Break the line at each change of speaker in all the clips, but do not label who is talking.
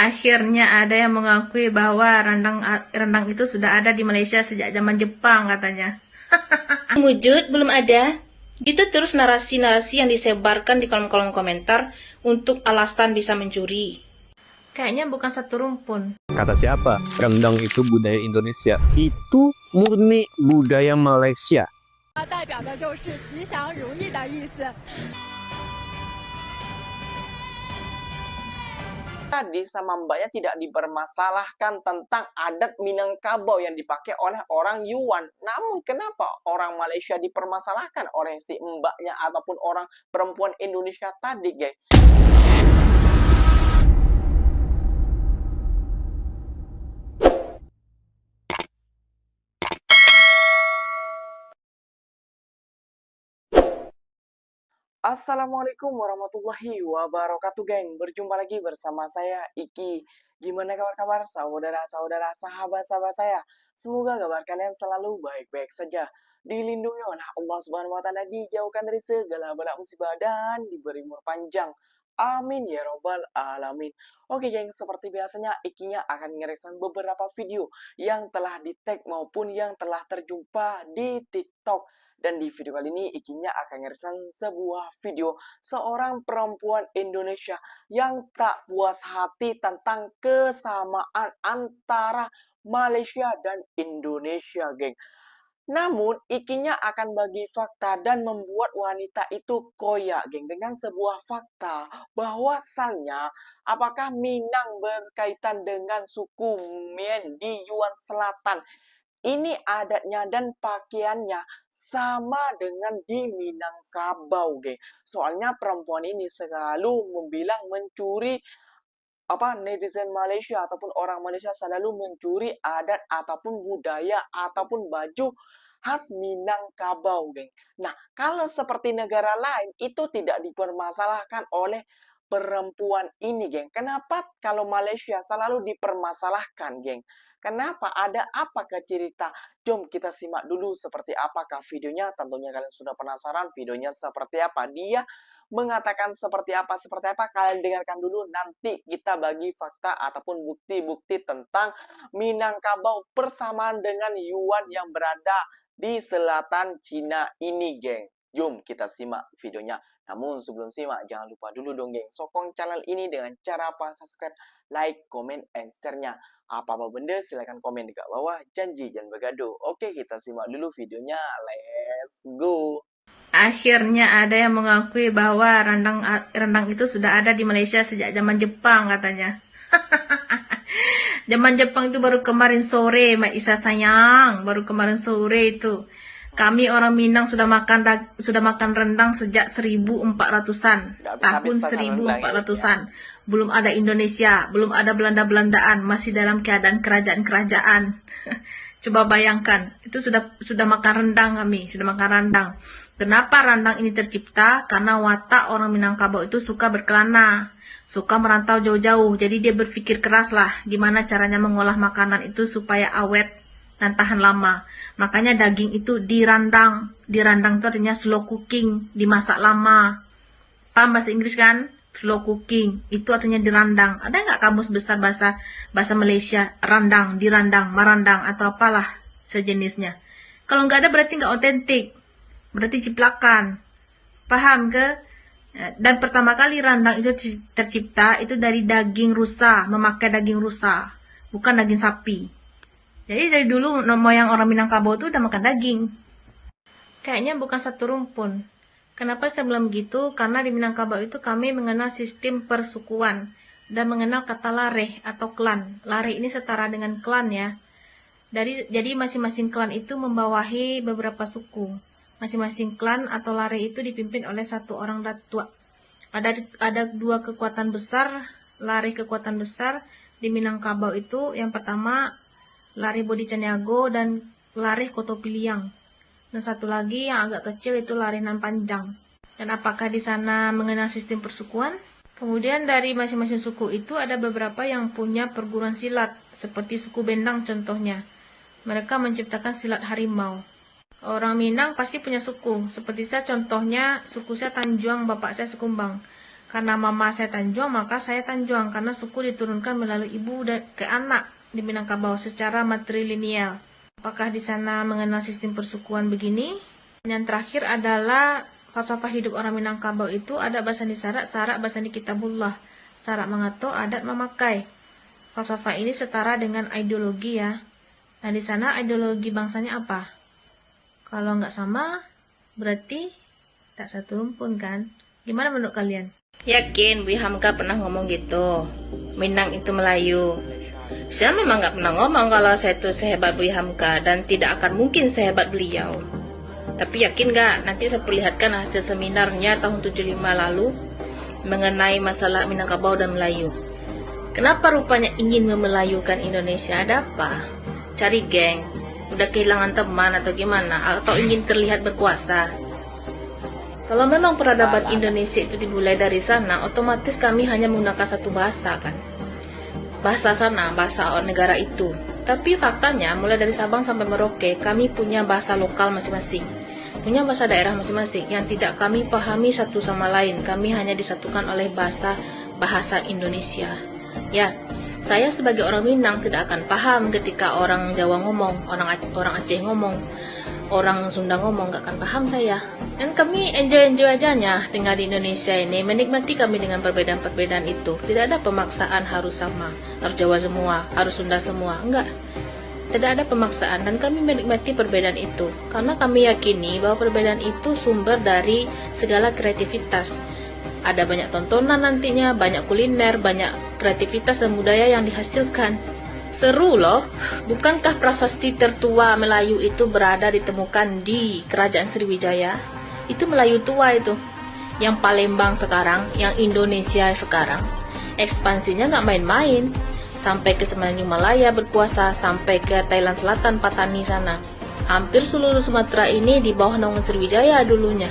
Akhirnya ada yang mengakui bahwa rendang itu sudah ada di Malaysia sejak zaman Jepang katanya.
Wujud belum ada. Itu terus narasi-narasi yang disebarkan di kolom-kolom komentar untuk alasan bisa mencuri.
Kayaknya bukan satu rumpun.
Kata siapa? Rendang itu budaya Indonesia. Itu murni budaya Malaysia.
它代表的就是吉祥如意的意思。
Tadi sama mbaknya tidak dipermasalahkan tentang adat Minangkabau yang dipakai oleh orang Yuan. Namun kenapa orang Malaysia dipermasalahkan oleh si mbaknya ataupun orang perempuan Indonesia tadi, guys? Assalamualaikum warahmatullahi wabarakatuh, geng. Berjumpa lagi bersama saya, Iki. Gimana kabar-kabar saudara-saudara, sahabat-sahabat saya? Semoga kabar kalian selalu baik-baik saja. Dilindungi oleh Allah Subhanahu wa Ta'ala, dijauhkan dari segala bala musibah dan diberi umur panjang. Amin ya robbal alamin. Oke, geng, seperti biasanya Ikinya akan ngereaksi beberapa video yang telah di-tag maupun yang telah terjumpa di TikTok. Dan di video kali ini Ikinya akan ngereaksi sebuah video seorang perempuan Indonesia yang tak puas hati tentang kesamaan antara Malaysia dan Indonesia, geng. Namun, Ikinya akan bagi fakta dan membuat wanita itu koyak, geng, dengan sebuah fakta bahwasannya apakah Minang berkaitan dengan suku Mien di Yuan Selatan. Ini adatnya dan pakaiannya sama dengan di Minangkabau, geng. Soalnya perempuan ini selalu membilang mencuri netizen Malaysia ataupun orang Malaysia selalu mencuri adat ataupun budaya ataupun baju khas Minangkabau, geng. Nah, kalau seperti negara lain itu tidak dipermasalahkan oleh perempuan ini, geng. Kenapa kalau Malaysia selalu dipermasalahkan, geng? Kenapa? Ada apakah cerita? Jom kita simak dulu seperti apakah videonya. Tentunya kalian sudah penasaran videonya seperti apa. Dia mengatakan seperti apa. Kalian dengarkan dulu. Nanti kita bagi fakta ataupun bukti-bukti tentang Minangkabau persamaan dengan Yuan yang berada di selatan Cina ini, geng. Jom kita simak videonya. Namun sebelum simak, jangan lupa dulu dong, geng. Sokong channel ini dengan cara apa? Subscribe, like, comment, and share-nya. Apa-apa benda silahkan komen di bawah. Janji jangan bergaduh. Oke, kita simak dulu videonya. Let's go.
Akhirnya ada yang mengakui bahwa rendang itu sudah ada di Malaysia sejak zaman Jepang katanya. Zaman Jepang itu baru kemarin sore, Mbak Isa sayang, baru kemarin sore itu. Kami orang Minang sudah makan rendang sejak 1400-an. Tahun 1400-an. Belum ada Indonesia, belum ada Belanda-Belandaan, masih dalam keadaan kerajaan-kerajaan. Coba bayangkan, itu sudah makan rendang kami, sudah makan rendang. Kenapa rendang ini tercipta? Karena watak orang Minangkabau itu suka berkelana, suka merantau jauh-jauh. Jadi dia berpikir keras lah gimana caranya mengolah makanan itu supaya awet dan tahan lama. Makanya daging itu dirandang. Dirandang itu artinya slow cooking, dimasak lama. Paham bahasa Inggris kan? Slow cooking, itu artinya dirandang. Ada nggak kamus besar bahasa Malaysia? Randang, dirandang, marandang, atau apalah sejenisnya. Kalau nggak ada berarti nggak otentik. Berarti ciplakan. Paham ke? Dan pertama kali rendang itu tercipta itu dari daging rusa, memakai daging rusa, bukan daging sapi. Jadi dari dulu moyang orang Minangkabau itu udah makan daging. Kayaknya bukan satu rumpun. Kenapa saya bilang begitu? Karena di Minangkabau itu kami mengenal sistem persukuan dan mengenal kata lareh atau klan. Lareh ini setara dengan klan ya. Jadi masing-masing klan itu membawahi beberapa suku. Masing-masing klan atau lareh itu dipimpin oleh satu orang datuk. Ada dua kekuatan besar, lareh kekuatan besar di Minangkabau itu. Yang pertama lareh Bodi Caniago dan lareh Koto Piliang. Dan satu lagi yang agak kecil itu lareh Nan Panjang. Dan apakah di sana mengenal sistem persukuan? Kemudian dari masing-masing suku itu ada beberapa yang punya perguruan silat, seperti suku Bendang contohnya. Mereka menciptakan silat harimau. Orang Minang pasti punya suku, seperti saya contohnya suku saya Tanjuang, bapak saya Sekumbang. Karena mama saya Tanjuang, maka saya Tanjuang. Karena suku diturunkan melalui ibu ke anak di Minangkabau secara matrilineal. Apakah di sana mengenal sistem persukuan begini? Yang terakhir adalah falsafah hidup orang Minangkabau itu ada bahasa di Sarak, Sarak bahasa di Kitabullah. Sarak mengato, adat memakai. Falsafah ini setara dengan ideologi ya. Nah di sana ideologi bangsanya apa? Kalau nggak sama, berarti tak satu rumpun kan? Gimana menurut kalian?
Yakin Bu Hamka pernah ngomong gitu, Minang itu Melayu. Saya memang nggak pernah ngomong kalau saya itu sehebat Bu Hamka dan tidak akan mungkin sehebat beliau. Tapi yakin nggak nanti saya perlihatkan hasil seminarnya tahun 75 lalu mengenai masalah Minangkabau dan Melayu. Kenapa rupanya ingin memelayukan Indonesia? Ada apa? Cari geng? Udah kehilangan teman atau gimana? Atau ingin terlihat berkuasa? Kalau memang peradaban Indonesia itu dimulai dari sana, otomatis kami hanya menggunakan satu bahasa kan? Bahasa sana, bahasa negara itu. Tapi faktanya mulai dari Sabang sampai Merauke, kami punya bahasa lokal masing-masing. Punya bahasa daerah masing-masing yang tidak kami pahami satu sama lain. Kami hanya disatukan oleh bahasa Indonesia. Ya, saya sebagai orang Minang tidak akan paham ketika orang Jawa ngomong, orang Aceh ngomong, orang Sunda ngomong, gak akan paham saya. Dan kami enjoy ajanya tinggal di Indonesia ini, menikmati kami dengan perbedaan-perbedaan itu. Tidak ada pemaksaan harus sama, harus Jawa semua, harus Sunda semua, enggak. Tidak ada pemaksaan dan kami menikmati perbedaan itu. Karena kami yakini bahwa perbedaan itu sumber dari segala kreativitas. Ada banyak tontonan nantinya, banyak kuliner, banyak kreativitas dan budaya yang dihasilkan. Seru loh, bukankah prasasti tertua Melayu itu berada ditemukan di Kerajaan Sriwijaya? Itu Melayu tua itu. Yang Palembang sekarang, yang Indonesia sekarang, ekspansinya nggak main-main. Sampai ke Semenanjung Malaya berkuasa, sampai ke Thailand Selatan, Patani sana. Hampir seluruh Sumatera ini di bawah naungan Sriwijaya dulunya.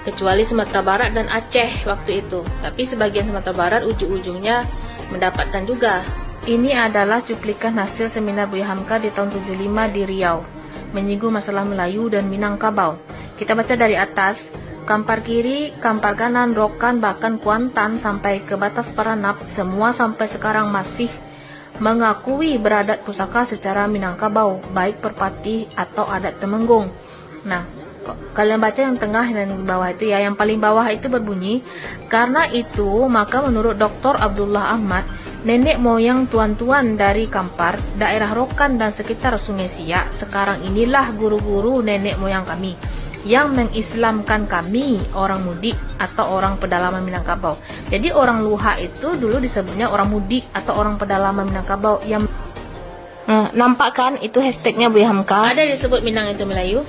Kecuali Sumatera Barat dan Aceh waktu itu. Tapi sebagian Sumatera Barat ujung-ujungnya mendapatkan juga. Ini adalah cuplikan hasil seminar Buya Hamka di tahun 75 di Riau, menyinggung masalah Melayu dan Minangkabau. Kita baca dari atas, Kampar kiri, Kampar kanan, Rokan, bahkan Kuantan sampai ke batas Paranap, semua sampai sekarang masih mengakui beradat pusaka secara Minangkabau, baik Perpati atau adat Temenggung. Nah, kalian baca yang tengah dan di bawah itu ya, yang paling bawah itu berbunyi, karena itu maka menurut Dr. Abdullah Ahmad, nenek moyang tuan-tuan dari Kampar, daerah Rokan dan sekitar Sungai Siak, sekarang inilah guru-guru nenek moyang kami yang mengislamkan kami orang mudik atau orang pedalaman Minangkabau. Jadi orang Luha itu dulu disebutnya orang mudik atau orang pedalaman Minangkabau yang nampak kan itu hashtagnya Buya Hamka. Ada disebut Minang itu Melayu?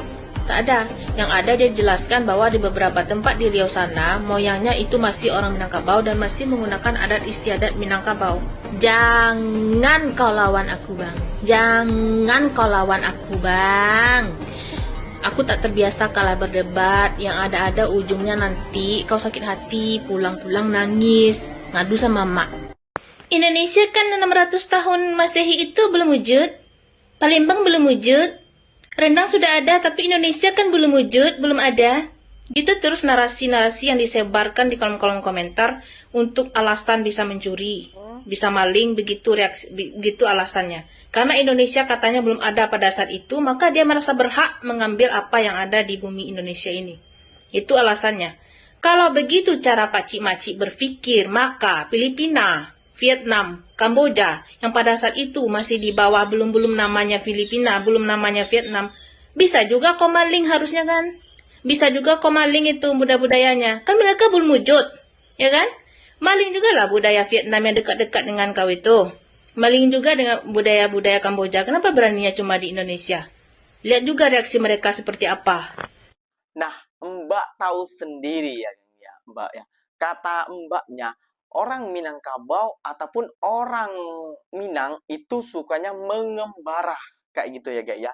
Tak ada. Yang ada dia jelaskan bahwa di beberapa tempat di Riau sana, moyangnya itu masih orang Minangkabau dan masih menggunakan adat istiadat Minangkabau. Jangan kau lawan aku, Bang. Jangan kau lawan aku, Bang. Aku tak terbiasa kalah berdebat, yang ada-ada ujungnya nanti kau sakit hati, pulang-pulang nangis, ngadu sama mak. Indonesia kan 600 tahun Masehi itu belum wujud. Palembang belum wujud. Rendang sudah ada, tapi Indonesia kan belum wujud, belum ada. Gitu terus narasi-narasi yang disebarkan di kolom-kolom komentar untuk alasan bisa mencuri, bisa maling, begitu alasannya. Karena Indonesia katanya belum ada pada saat itu, maka dia merasa berhak mengambil apa yang ada di bumi Indonesia ini. Itu alasannya. Kalau begitu cara pacik-macik berpikir, maka Filipina, Vietnam, Kamboja, yang pada saat itu masih di bawah belum namanya Filipina, belum namanya Vietnam, bisa juga kau maling harusnya kan? Bisa juga kau maling itu budayanya. Kan mereka belum wujud, ya kan? Maling juga lah budaya Vietnam yang dekat-dekat dengan kau itu. Maling juga dengan budaya-budaya Kamboja. Kenapa beraninya cuma di Indonesia? Lihat juga reaksi mereka seperti apa.
Nah, Mbak tahu sendiri ya, Mbak ya. Kata Mbaknya, orang Minangkabau ataupun orang Minang itu sukanya mengembara kayak gitu ya, guys ya.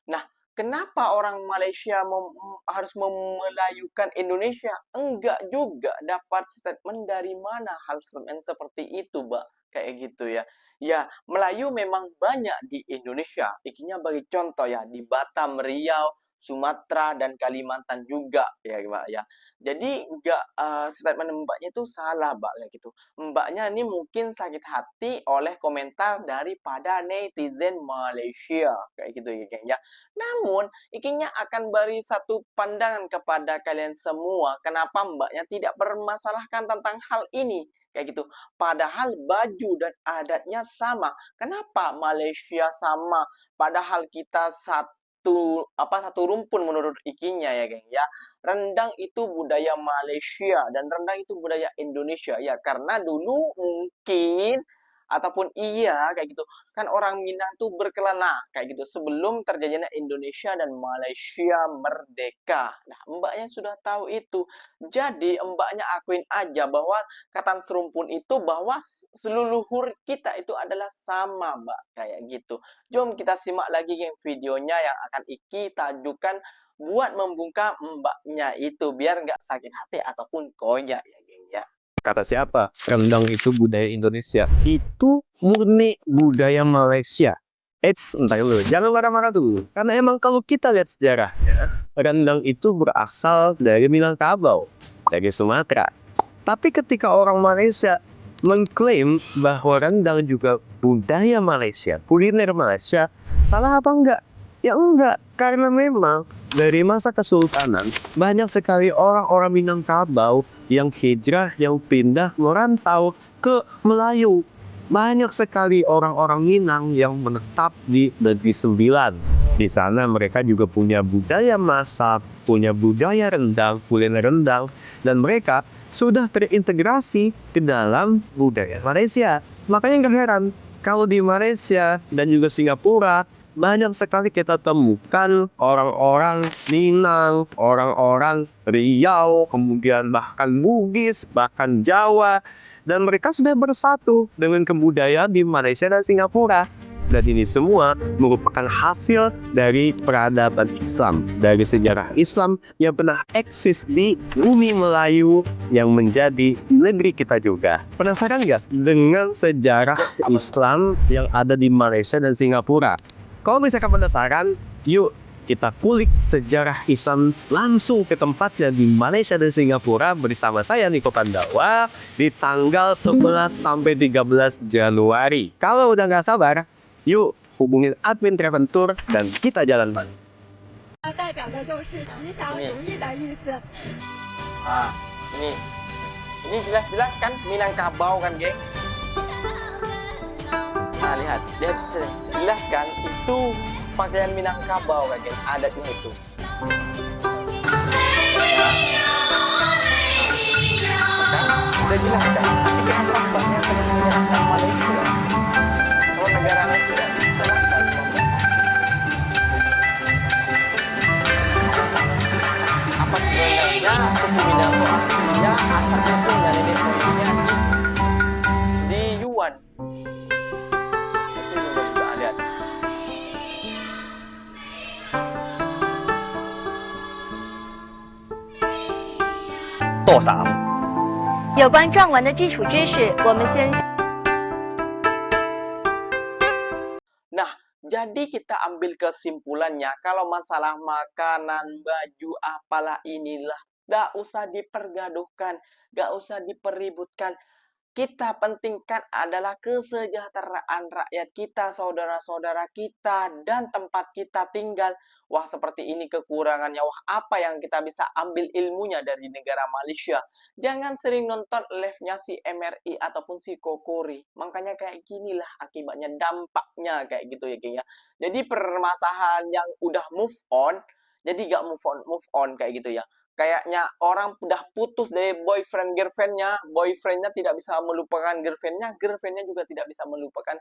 Nah, kenapa orang Malaysia harus memelayukan Indonesia? Enggak juga dapat statement dari mana hal seperti itu, Mbak. Kayak gitu ya. Ya, Melayu memang banyak di Indonesia. Ikinya bagi contoh ya, di Batam, Riau, Sumatera dan Kalimantan juga ya Mbak ya. Jadi nggak statement Mbaknya itu salah Mbak kayak gitu. Mbaknya ini mungkin sakit hati oleh komentar daripada netizen Malaysia kayak gitu ya geng ya. Namun ikinya akan beri satu pandangan kepada kalian semua kenapa Mbaknya tidak bermasalahkan tentang hal ini kayak gitu. Padahal baju dan adatnya sama. Kenapa Malaysia sama? Padahal kita satu rumpun menurut ikinya ya geng ya. Rendang itu budaya Malaysia dan rendang itu budaya Indonesia ya, karena dulu mungkin ataupun iya kayak gitu kan orang Minang tuh berkelana kayak gitu sebelum terjadinya Indonesia dan Malaysia merdeka. Nah, Mbaknya sudah tahu itu. Jadi Mbaknya akuin aja bahwa kata serumpun itu bahwa seluruh kita itu adalah sama Mbak kayak gitu. Jom kita simak lagi geng videonya yang akan Iki tajukan buat membungkam Mbaknya itu biar nggak sakit hati ataupun koyak ya geng ya.
Kata siapa? Rendang itu budaya Indonesia. Itu murni budaya Malaysia. Entar dulu, jangan marah-marah dulu. Karena emang kalau kita lihat sejarahnya, rendang itu berasal dari Minangkabau, dari Sumatera. Tapi ketika orang Malaysia mengklaim bahwa rendang juga budaya Malaysia, kuliner Malaysia, salah apa enggak? Ya enggak, karena memang dari masa kesultanan banyak sekali orang-orang Minangkabau yang hijrah, yang pindah merantau ke Melayu. Banyak sekali orang-orang Minang yang menetap di Negeri Sembilan. Di sana mereka juga punya budaya masak, punya budaya rendang, kuliner rendang, dan mereka sudah terintegrasi ke dalam budaya Malaysia. Makanya nggak heran kalau di Malaysia dan juga Singapura banyak sekali kita temukan orang-orang Minang, orang-orang Riau, kemudian bahkan Bugis, bahkan Jawa, dan mereka sudah bersatu dengan kebudayaan di Malaysia dan Singapura. Dan ini semua merupakan hasil dari peradaban Islam, dari sejarah Islam yang pernah eksis di bumi Melayu yang menjadi negeri kita juga. Penasaran nggak dengan sejarah Islam yang ada di Malaysia dan Singapura? Kalau misalkan penasaran, yuk kita kulik sejarah Islam langsung ke tempatnya di Malaysia dan Singapura bersama saya Niko Pandawa di tanggal 11 sampai 13 Januari. Kalau udah nggak sabar, yuk hubungin admin Travel Tour dan kita jalan bareng.
代表的就是吉祥如意的意思。
Ini jelas-jelas kan Minangkabau kan geng. Nah lihat jelas kan itu pakaian Minangkabau kan geng, adatnya itu. Kan udah jelas kan, tapi kenapa Mbaknya sering menyerahkan Malaysia? Kalau negara lain tidak disalahkan sama Mbak. Apa sebenarnya suku Minang itu aslinya asal usulnya nenek moyangnya di Yuan. Itu juga ada.
多少？
有关壮文的基础知识，我们先。
Nah, jadi kita ambil kesimpulannya kalau masalah makanan, baju, apalah inilah gak usah dipergaduhkan, gak usah dipeributkan. Kita pentingkan adalah kesejahteraan rakyat kita, saudara-saudara kita, dan tempat kita tinggal. Wah, seperti ini kekurangannya. Wah, apa yang kita bisa ambil ilmunya dari negara Malaysia? Jangan sering nonton live-nya si MRI ataupun si Kokori. Makanya kayak ginilah akibatnya, dampaknya kayak gitu ya, geng ya. Jadi permasalahan yang udah move on, jadi gak move on kayak gitu ya. Kayaknya orang udah putus dari boyfriendnya tidak bisa melupakan girlfriendnya juga tidak bisa melupakan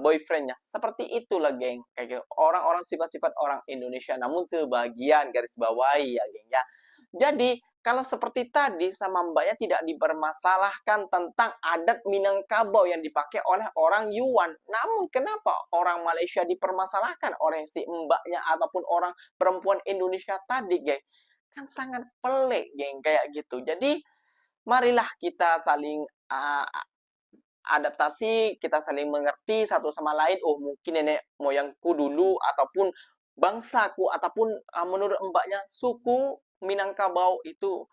boyfriendnya. Seperti itulah geng, kayak gitu. Orang-orang sifat-sifat orang Indonesia, namun sebagian garis bawahi ya geng ya. Jadi kalau seperti tadi sama Mbaknya tidak dipermasalahkan tentang adat Minangkabau yang dipakai oleh orang Yuan. Namun kenapa orang Malaysia dipermasalahkan oleh si Mbaknya ataupun orang perempuan Indonesia tadi geng? Kan sangat pelik geng kayak gitu. Jadi marilah kita saling adaptasi, kita saling mengerti satu sama lain. Oh mungkin nenek moyangku dulu ataupun bangsaku ataupun menurut mbaknya suku Minangkabau itu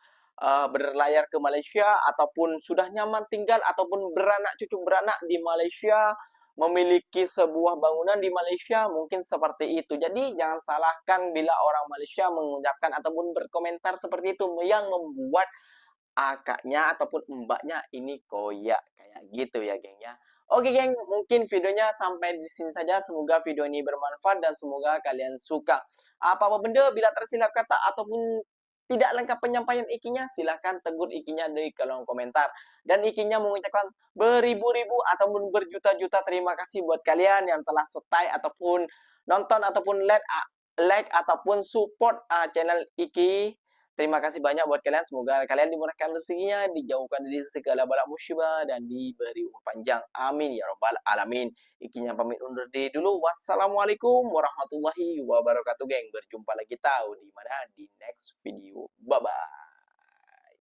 berlayar ke Malaysia ataupun sudah nyaman tinggal ataupun beranak cucu beranak di Malaysia, memiliki sebuah bangunan di Malaysia, mungkin seperti itu. Jadi jangan salahkan bila orang Malaysia mengucapkan ataupun berkomentar seperti itu yang membuat akaknya ataupun mbaknya ini koyak kayak gitu ya geng ya. Oke geng, mungkin videonya sampai di sini saja. Semoga video ini bermanfaat dan semoga kalian suka. Apa-apa benda bila tersilap kata ataupun tidak lengkap penyampaian ikinya, silahkan tegur ikinya di kolom komentar. Dan ikinya mengucapkan beribu-ribu ataupun berjuta-juta terima kasih buat kalian yang telah stay ataupun nonton ataupun like ataupun support channel Iki. Terima kasih banyak buat kalian. Semoga kalian dimurahkan rezekinya, dijauhkan dari segala bala musibah, dan diberi umur panjang. Amin ya robbal alamin. Ikinya pamit undur diri dulu. Wassalamualaikum warahmatullahi wabarakatuh, geng. Berjumpa lagi tahu di mana di next video. Bye bye.